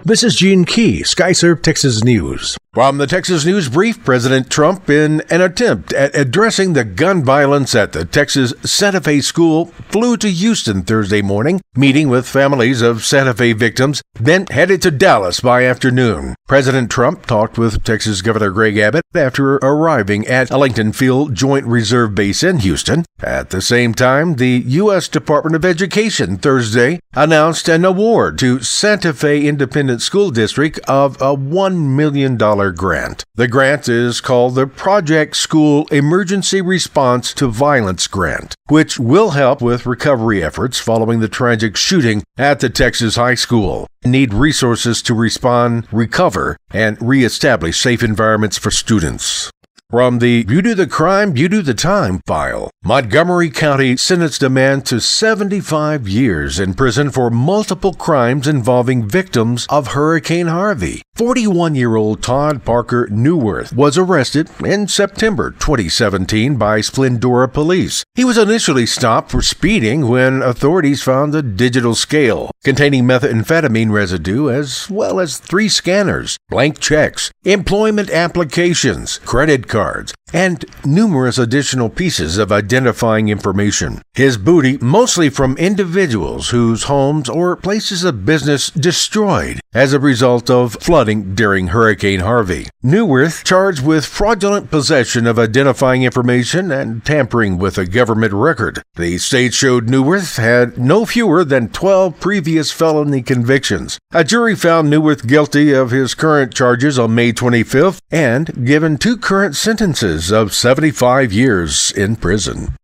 This is Gene Key, Skyserve, Texas News. From the Texas News Brief, President Trump, in an attempt at addressing the gun violence at the Texas Santa Fe school, flew to Houston Thursday morning, meeting with families of Santa Fe victims, then headed to Dallas by afternoon. President Trump talked with Texas Governor Greg Abbott after arriving at Ellington Field Joint Reserve Base in Houston. At the same time, the U.S. Department of Education Thursday announced an award to Santa Fe Independent School District of a $1 million grant. The grant is called the Project School Emergency Response to Violence Grant, which will help with recovery efforts following the tragic shooting at the Texas high school. Need resources to respond, recover, and reestablish safe environments for students. From the You Do the Crime, You Do the Time file, Montgomery County sentenced a man to 75 years in prison for multiple crimes involving victims of Hurricane Harvey. 41-year-old Todd Parker Newworth was arrested in September 2017 by Splendora police. He was initially stopped for speeding when authorities found a digital scale containing methamphetamine residue, as well as 3 scanners, blank checks, employment applications, credit cards, and numerous additional pieces of identifying information. His booty mostly from individuals whose homes or places of business destroyed as a result of flooding during Hurricane Harvey. Newworth charged with fraudulent possession of identifying information and tampering with a government record. The state showed Newworth had no fewer than 12 previous felony convictions. A jury found Newworth guilty of his current charges on May 25th and given 2 current sentences of 75 years in prison.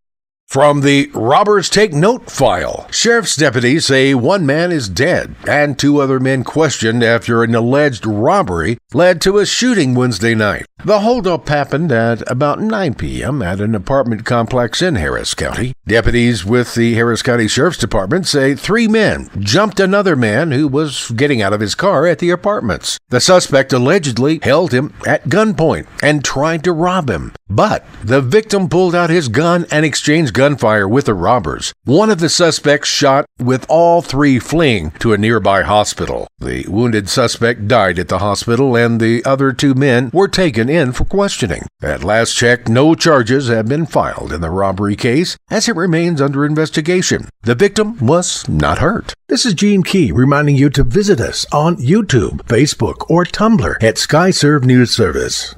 From the Robbers Take Note file, sheriff's deputies say 1 man is dead and 2 other men questioned after an alleged robbery led to a shooting Wednesday night. The holdup happened at about 9 p.m. at an apartment complex in Harris County. Deputies with the Harris County Sheriff's Department say 3 men jumped another man who was getting out of his car at the apartments. The suspect allegedly held him at gunpoint and tried to rob him, but the victim pulled out his gun and exchanged gunfire with the robbers. One of the suspects shot, with all 3 fleeing to a nearby hospital. The wounded suspect died at the hospital and the other 2 men were taken in for questioning. At last check, no charges have been filed in the robbery case as it remains under investigation. The victim was not hurt. This is Gene Key reminding you to visit us on YouTube, Facebook, or Tumblr at Skyserve News Service.